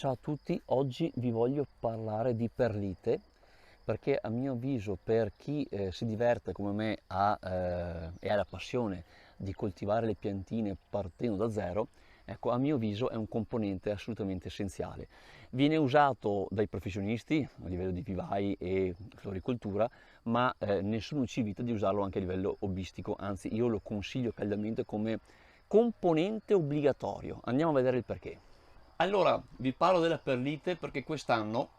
Ciao a tutti, oggi vi voglio parlare di perlite perché a mio avviso per chi si diverte come me e ha la passione di coltivare le piantine partendo da zero, ecco, a mio avviso è un componente assolutamente essenziale. Viene usato dai professionisti a livello di vivai e floricoltura, ma nessuno ci evita di usarlo anche a livello hobbistico, anzi io lo consiglio caldamente come componente obbligatorio. Andiamo a vedere il perché. Allora, vi parlo della perlite perché quest'anno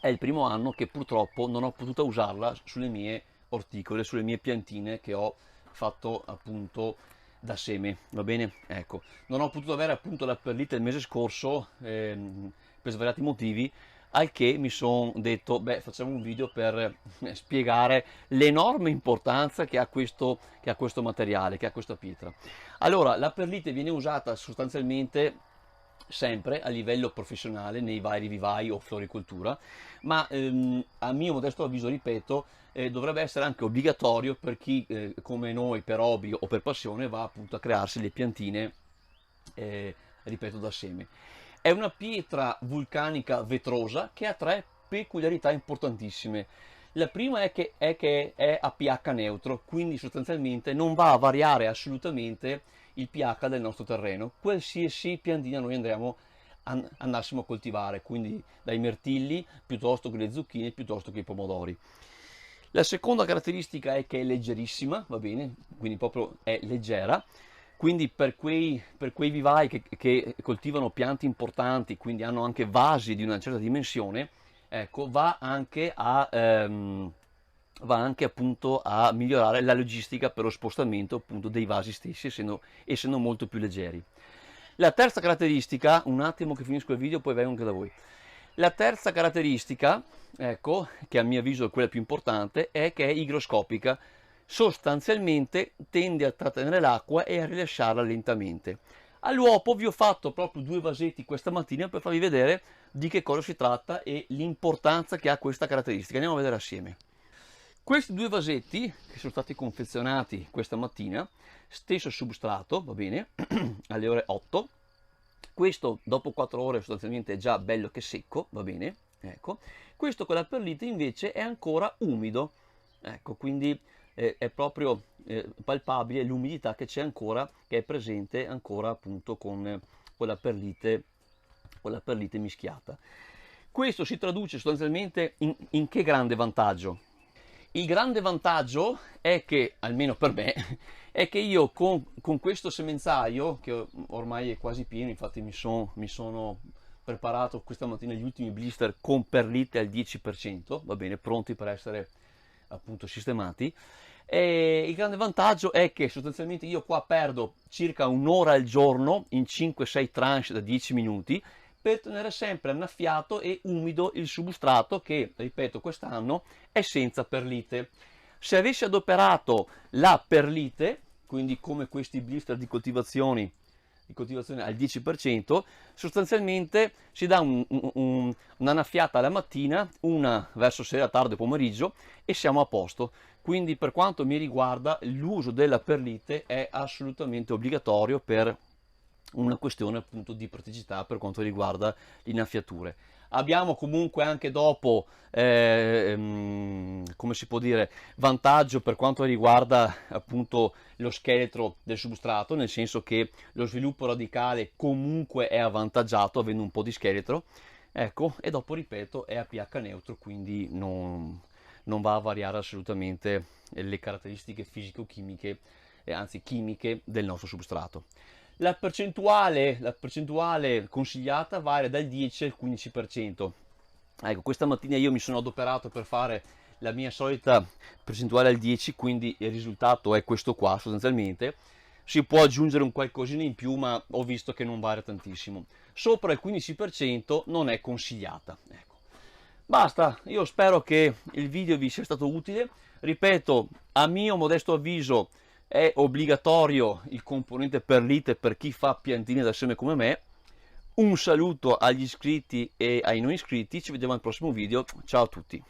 è il primo anno che purtroppo non ho potuto usarla sulle mie orticole, sulle mie piantine che ho fatto appunto da seme, va bene? Ecco, non ho potuto avere appunto la perlite il mese scorso per svariati motivi, al che mi sono detto, beh, facciamo un video per spiegare l'enorme importanza che ha questo materiale, che ha questa pietra. Allora, la perlite viene usata sostanzialmente sempre a livello professionale nei vari vivai o floricoltura, ma a mio modesto avviso, ripeto, dovrebbe essere anche obbligatorio per chi come noi per hobby o per passione va appunto a crearsi le piantine, ripeto, da seme. È una pietra vulcanica vetrosa che ha tre peculiarità importantissime. La prima è che è a pH neutro, quindi sostanzialmente non va a variare assolutamente il pH del nostro terreno, qualsiasi piantina noi andassimo a coltivare, quindi dai mirtilli piuttosto che le zucchine, piuttosto che i pomodori. La seconda caratteristica è che è leggerissima, va bene, quindi proprio è leggera, quindi per quei vivai che coltivano piante importanti, quindi hanno anche vasi di una certa dimensione, ecco, va anche appunto a migliorare la logistica per lo spostamento appunto dei vasi stessi, essendo molto più leggeri. La terza caratteristica, un attimo che finisco il video, poi vengo anche da voi. La terza caratteristica, ecco, che a mio avviso è quella più importante, è che è igroscopica. Sostanzialmente tende a trattenere l'acqua e a rilasciarla lentamente. All'uopo vi ho fatto proprio due vasetti questa mattina per farvi vedere di che cosa si tratta e l'importanza che ha questa caratteristica. Andiamo a vedere assieme. Questi due vasetti che sono stati confezionati questa mattina, stesso substrato, va bene, alle ore 8. Questo dopo 4 ore sostanzialmente è già bello che secco, va bene, ecco. Questo con la perlite invece è ancora umido, ecco, quindi è proprio palpabile l'umidità che c'è ancora, che è presente ancora appunto con la perlite mischiata. Questo si traduce sostanzialmente in che grande vantaggio? Il grande vantaggio è che, almeno per me, è che io con questo semenzaio, che ormai è quasi pieno, infatti mi sono preparato questa mattina gli ultimi blister con perlite al 10%, va bene, pronti per essere appunto sistemati. E il grande vantaggio è che sostanzialmente io qua perdo circa un'ora al giorno in 5-6 tranche da 10 minuti per tenere sempre annaffiato e umido il substrato che, ripeto, quest'anno è senza perlite. Se avessi adoperato la perlite, quindi come questi blister di coltivazione al 10%, sostanzialmente si dà un'annaffiata alla mattina, una verso sera, tardo pomeriggio e siamo a posto. Quindi per quanto mi riguarda l'uso della perlite è assolutamente obbligatorio per una questione appunto di praticità per quanto riguarda le innaffiature. Abbiamo comunque anche dopo, come si può dire, vantaggio per quanto riguarda appunto lo scheletro del substrato, nel senso che lo sviluppo radicale comunque è avvantaggiato avendo un po' di scheletro, ecco, e dopo ripeto è a pH neutro, quindi non va a variare assolutamente le caratteristiche fisico-chimiche, anzi chimiche del nostro substrato. La percentuale consigliata varia dal 10 al 15%. Ecco, questa mattina io mi sono adoperato per fare la mia solita percentuale al 10, quindi il risultato è questo qua sostanzialmente. Si può aggiungere un qualcosina in più, ma ho visto che non varia tantissimo. Sopra il 15% non è consigliata. Ecco. Basta, io spero che il video vi sia stato utile. Ripeto, a mio modesto avviso è obbligatorio il componente perlite per chi fa piantine da seme come me. Un saluto agli iscritti e ai non iscritti, ci vediamo al prossimo video, ciao a tutti.